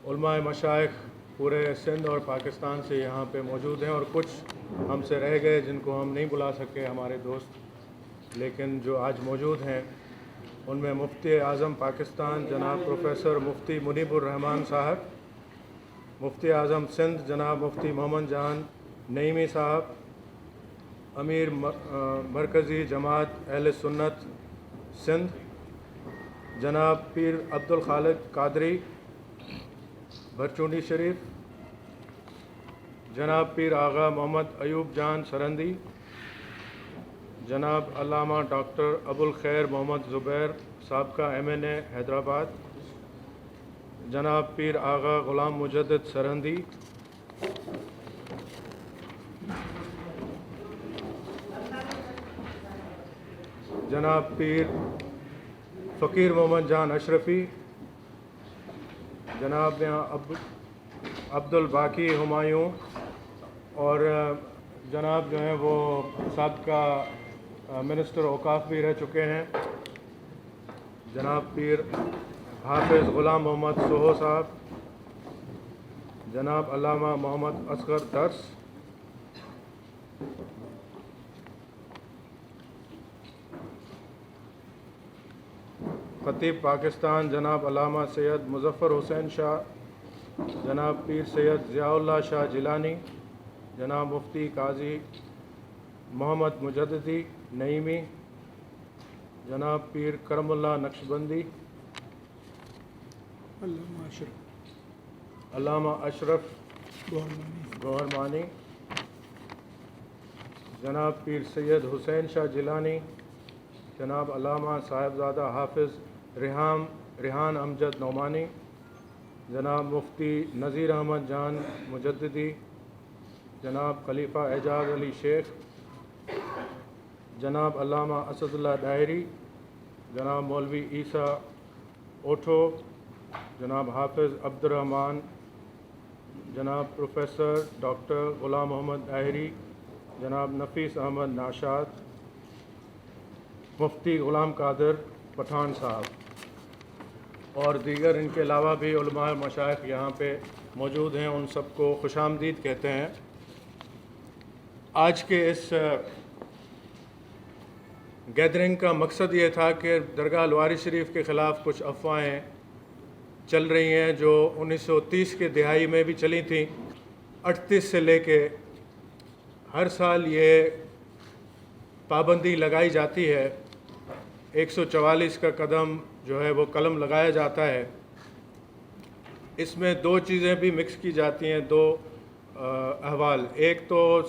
علماء مشائخ پورے سندھ اور پاکستان سے یہاں پہ موجود ہیں، اور کچھ ہم سے رہ گئے جن کو ہم نہیں بلا سکے، ہمارے دوست، لیکن جو آج موجود ہیں ان میں مفتی اعظم پاکستان جناب پروفیسر مفتی منیب الرحمان صاحب، مفتی اعظم سندھ جناب مفتی محمد جان نعیمی صاحب، امیر مرکزی جماعت اہل سنت سندھ جناب پیر عبدالخالق قادری بھرچونڈی شریف، جناب پیر آغا محمد ایوب جان سرندی، جناب علامہ ڈاکٹر ابوالخیر محمد زبیر سابقہ MNA حیدرآباد، جناب پیر آغا غلام مجدد سرہندی، جناب پیر فقیر محمد جان اشرفی، جناب عبد الباقی ہمایوں، اور جناب جو ہیں وہ سابقہ منسٹر اوقاف بھی رہ چکے ہیں، جناب پیر حافظ غلام محمد سوہو صاحب، جناب علامہ محمد اصغر درس، خطیب پاکستان جناب علامہ سید مظفر حسین شاہ، جناب پیر سید ضیاء اللہ شاہ جیلانی، جناب مفتی قاضی محمد مجددی نعیمی، جناب پیر کرم اللہ نقشبندی، علامہ اشرف گوہرمانی، جناب پیر سید حسین شاہ جیلانی، جناب علامہ صاحبزادہ حافظ ریحان امجد نعمانی، جناب مفتی نذیر احمد جان مجددی، جناب خلیفہ اعجاز علی شیخ، جناب علامہ اسد اللہ ڈاہری، جناب مولوی عیسیٰ اوٹھو، جناب حافظ عبد الرحمن، جناب پروفیسر ڈاکٹر غلام محمد ڈاہری، جناب نفیس احمد ناشاد، مفتی غلام قادر پٹھان صاحب، اور دیگر ان کے علاوہ بھی علماء مشائخ یہاں پہ موجود ہیں، ان سب کو خوش آمدید کہتے ہیں۔ آج کے اس گیدرنگ کا مقصد یہ تھا کہ درگاہ الواری شریف کے خلاف کچھ افواہیں چل رہی ہیں جو 1930 کے دہائی میں بھی چلی تھیں، 38 سے لے کے ہر سال یہ پابندی لگائی جاتی ہے، 144 کا قدم جو ہے وہ قلم لگایا جاتا ہے۔ اس میں دو چیزیں بھی مکس کی جاتی ہیں، دو احوال، ایک تو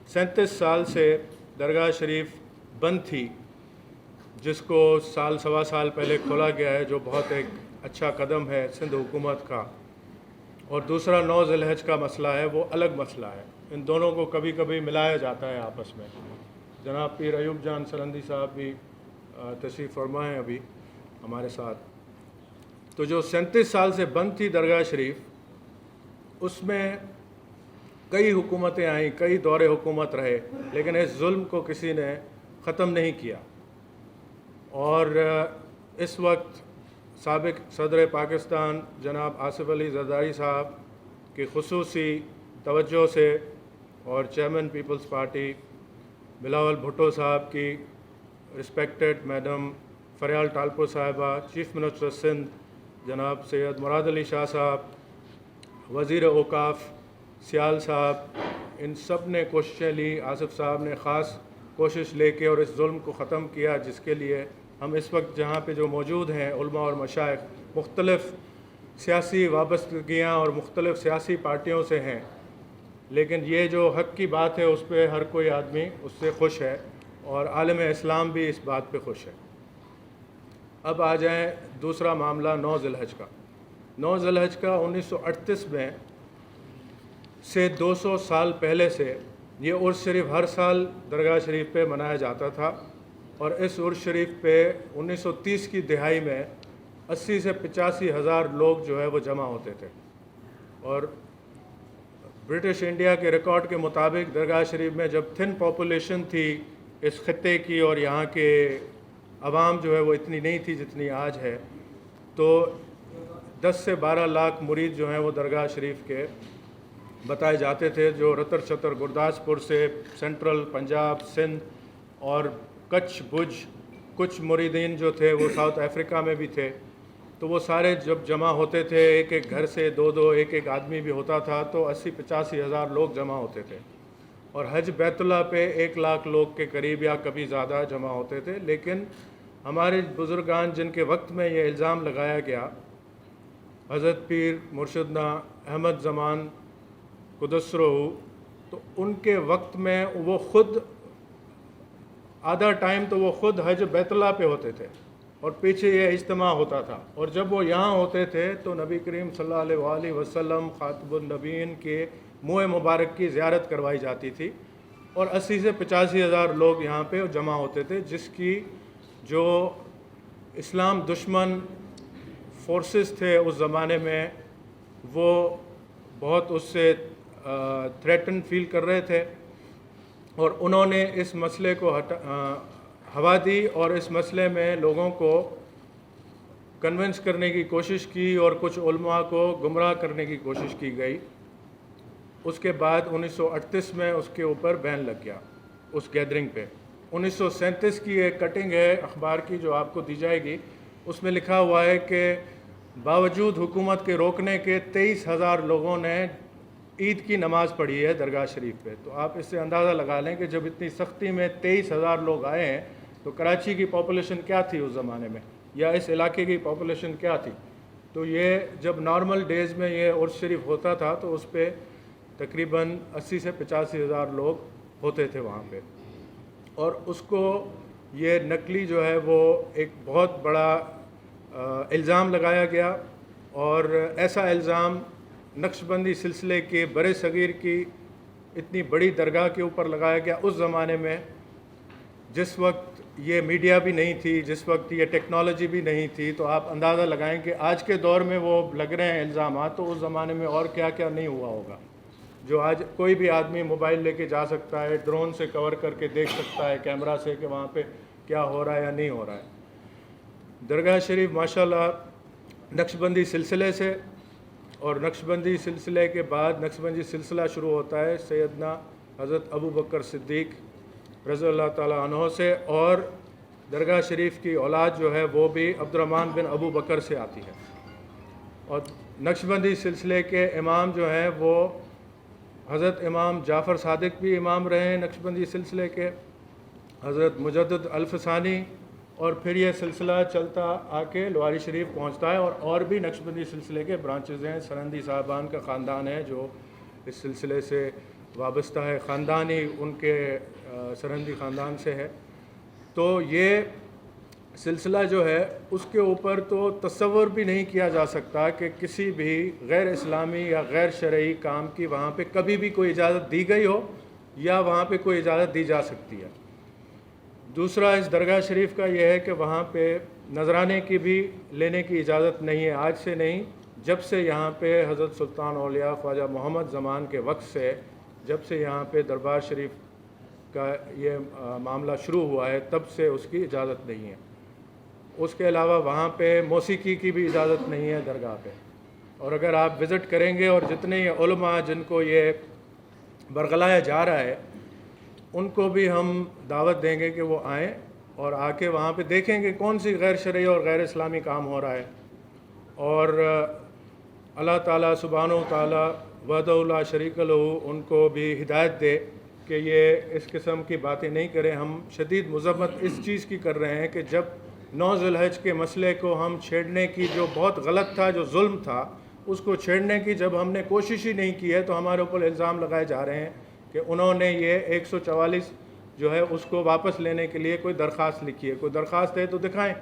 37 سال سے درگاہ شریف بند تھی، جس کو سال سوا سال پہلے کھولا گیا ہے، جو بہت ایک اچھا قدم ہے سندھ حکومت کا، اور دوسرا 9 ذی الحج کا مسئلہ ہے، وہ الگ مسئلہ ہے، ان دونوں کو کبھی کبھی ملایا جاتا ہے آپس میں۔ جناب پیر ایوب جان سرندی صاحب بھی تشریف فرما ہیں ابھی ہمارے ساتھ۔ تو جو 37 سال سے بند تھی درگاہ شریف، اس میں کئی حکومتیں آئیں، کئی دور حکومت رہے، لیکن اس ظلم کو کسی نے ختم نہیں کیا، اور اس وقت سابق صدر پاکستان جناب آصف علی زرداری صاحب کی خصوصی توجہ سے اور چیئرمین پیپلز پارٹی بلاول بھٹو صاحب کی رسپیکٹڈ میڈم فریال ٹالپور صاحبہ، چیف منسٹر سندھ جناب سید مراد علی شاہ صاحب، وزیر اوقاف سیال صاحب، ان سب نے کوششیں لی، آصف صاحب نے خاص کوشش لے کے اور اس ظلم کو ختم کیا، جس کے لیے ہم اس وقت جہاں پہ جو موجود ہیں علماء اور مشائخ مختلف سیاسی وابستگیاں اور مختلف سیاسی پارٹیوں سے ہیں، لیکن یہ جو حق کی بات ہے اس پہ ہر کوئی آدمی اس سے خوش ہے، اور عالم اسلام بھی اس بات پہ خوش ہے۔ اب آ جائیں دوسرا معاملہ 9 ذی الحج کا۔ 9 ذی الحج کا 1938 میں سے 200 سال پہلے سے یہ عرس شریف ہر سال درگاہ شریف پہ منایا جاتا تھا، اور اس عرس شریف پہ 1930 کی دہائی میں 80 سے 85 ہزار لوگ جو ہے وہ جمع ہوتے تھے، اور برٹش انڈیا کے ریکارڈ کے مطابق درگاہ شریف میں جب تھن پاپولیشن تھی اس خطے کی، اور یہاں کے عوام جو ہے وہ اتنی نہیں تھی جتنی آج ہے، تو 10 سے 12 لاکھ مرید جو ہیں وہ درگاہ شریف کے بتائے جاتے تھے، جو رتر چتر گرداسپور سے، سینٹرل پنجاب، سندھ اور کچھ بھج، کچھ مریدین جو تھے وہ ساؤتھ افریقہ میں بھی تھے، تو وہ سارے جب جمع ہوتے تھے، ایک ایک گھر سے 2 ایک آدمی بھی ہوتا تھا، تو 80-85 ہزار لوگ جمع ہوتے تھے، اور حج بیت اللہ پہ 1 لاکھ لوگ کے قریب یا کبھی زیادہ جمع ہوتے تھے۔ لیکن ہمارے بزرگان جن کے وقت میں یہ الزام لگایا گیا، حضرت پیر مرشدنا احمد زمان قدس روح، تو ان کے وقت میں وہ خود آدھا ٹائم تو وہ خود حج بیت اللہ پہ ہوتے تھے اور پیچھے یہ اجتماع ہوتا تھا، اور جب وہ یہاں ہوتے تھے تو نبی کریم صلی اللہ علیہ وآلہ وسلم خاتم النبیین کے منہ مبارک کی زیارت کروائی جاتی تھی، اور 80 سے 85 ہزار لوگ یہاں پہ جمع ہوتے تھے، جس کی جو اسلام دشمن فورسز تھے اس زمانے میں وہ بہت اس سے تھریٹن فیل کر رہے تھے، اور انہوں نے اس مسئلے کو ہوا دی اور اس مسئلے میں لوگوں کو کنونس کرنے کی کوشش کی اور کچھ علماء کو گمراہ کرنے کی کوشش کی گئی۔ اس کے بعد 1938 میں اس کے اوپر بین لگ گیا اس گیدرنگ پہ۔ 1937 کی ایک کٹنگ ہے اخبار کی جو آپ کو دی جائے گی، اس میں لکھا ہوا ہے کہ باوجود حکومت کے روکنے کے 23,000 لوگوں نے عید کی نماز پڑھی ہے درگاہ شریف پہ۔ تو آپ اس سے اندازہ لگا لیں کہ جب اتنی سختی میں 23,000 لوگ آئے ہیں تو کراچی کی پاپولیشن کیا تھی اس زمانے میں، یا اس علاقے کی پاپولیشن کیا تھی۔ تو یہ جب نارمل ڈیز میں یہ عرس شریف ہوتا تھا تو اس پہ تقریباً 80 سے 85 ہزار لوگ ہوتے تھے وہاں پہ، اور اس کو یہ نقلی جو ہے وہ ایک بہت بڑا الزام لگایا گیا، اور ایسا الزام نقش بندی سلسلے کے برِ صغیر کی اتنی بڑی درگاہ کے اوپر لگایا گیا اس زمانے میں، جس وقت یہ میڈیا بھی نہیں تھی، جس وقت یہ ٹیکنالوجی بھی نہیں تھی۔ تو آپ اندازہ لگائیں کہ آج کے دور میں وہ لگ رہے ہیں الزامات، تو اس زمانے میں اور کیا کیا نہیں ہوا ہوگا، جو آج کوئی بھی آدمی موبائل لے کے جا سکتا ہے، ڈرون سے کور کر کے دیکھ سکتا ہے کیمرہ سے کہ وہاں پہ کیا ہو رہا ہے یا نہیں ہو رہا ہے۔ درگاہ شریف ماشاءاللہ نقش بندی سلسلے سے، اور نقش بندی سلسلے کے بعد نقش بندی سلسلہ شروع ہوتا ہے سیدنا حضرت ابو بکر صدیق رضی اللہ تعالیٰ عنہ سے، اور درگاہ شریف کی اولاد جو ہے وہ بھی عبد الرحمن بن ابو بکر سے آتی ہے، اور نقش بندی سلسلے کے امام جو ہیں وہ حضرت امام جعفر صادق بھی امام رہے ہیں نقش بندی سلسلے کے، حضرت مجدد الفسانی، اور پھر یہ سلسلہ چلتا آ کے لواری شریف پہنچتا ہے، اور بھی نقش بندی سلسلے کے برانچز ہیں۔ سرہندی صاحبان کا خاندان ہے جو اس سلسلے سے وابستہ ہے، خاندانی ان کے سرہندی خاندان سے ہے۔ تو یہ سلسلہ جو ہے اس کے اوپر تو تصور بھی نہیں کیا جا سکتا کہ کسی بھی غیر اسلامی یا غیر شرعی کام کی وہاں پہ کبھی بھی کوئی اجازت دی گئی ہو یا وہاں پہ کوئی اجازت دی جا سکتی ہے۔ دوسرا اس درگاہ شریف کا یہ ہے کہ وہاں پہ نذرانے کی بھی لینے کی اجازت نہیں ہے، آج سے نہیں، جب سے یہاں پہ حضرت سلطان اولیاء خواجہ محمد زمان کے وقت سے، جب سے یہاں پہ دربار شریف کا یہ معاملہ شروع ہوا ہے تب سے اس کی اجازت نہیں ہے۔ اس کے علاوہ وہاں پہ موسیقی کی بھی اجازت نہیں ہے درگاہ پہ، اور اگر آپ وزٹ کریں گے اور جتنے علماء جن کو یہ برگلایا جا رہا ہے ان کو بھی ہم دعوت دیں گے کہ وہ آئیں اور آ کے وہاں پہ دیکھیں کہ کون سی غیر شرعی اور غیر اسلامی کام ہو رہا ہے، اور اللہ تعالیٰ سبحانہ و تعالیٰ وحدہ لا شریک لہ ان کو بھی ہدایت دے کہ یہ اس قسم کی باتیں نہیں کریں۔ ہم شدید مذمت اس چیز کی کر رہے ہیں کہ جب 9 ذی الحج کے مسئلے کو ہم چھیڑنے کی، جو بہت غلط تھا، جو ظلم تھا، اس کو چھیڑنے کی جب ہم نے کوشش ہی نہیں کی ہے تو ہمارے اوپر الزام لگائے جا رہے ہیں کہ انہوں نے یہ 144 جو ہے اس کو واپس لینے کے لیے کوئی درخواست لکھی ہے۔ کوئی درخواست ہے تو دکھائیں،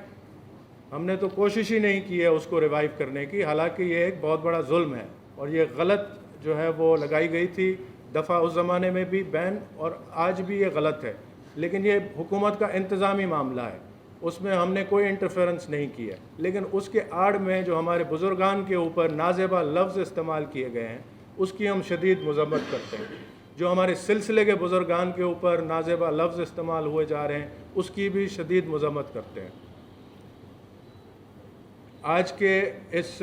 ہم نے تو کوشش ہی نہیں کی ہے اس کو ریوائیو کرنے کی، حالانکہ یہ ایک بہت بڑا ظلم ہے، اور یہ غلط جو ہے وہ لگائی گئی تھی دفعہ اس زمانے میں بھی بین، اور آج بھی یہ غلط ہے، لیکن یہ حکومت کا انتظامی معاملہ ہے، اس میں ہم نے کوئی انٹرفیرنس نہیں کی ہے۔ لیکن اس کے آڑ میں جو ہمارے بزرگان کے اوپر نازیبا لفظ استعمال کیے گئے ہیں اس کی ہم شدید مذمت کرتے ہیں، جو ہمارے سلسلے کے بزرگان کے اوپر نازیبا لفظ استعمال ہوئے جا رہے ہیں اس کی بھی شدید مذمت کرتے ہیں۔ آج کے اس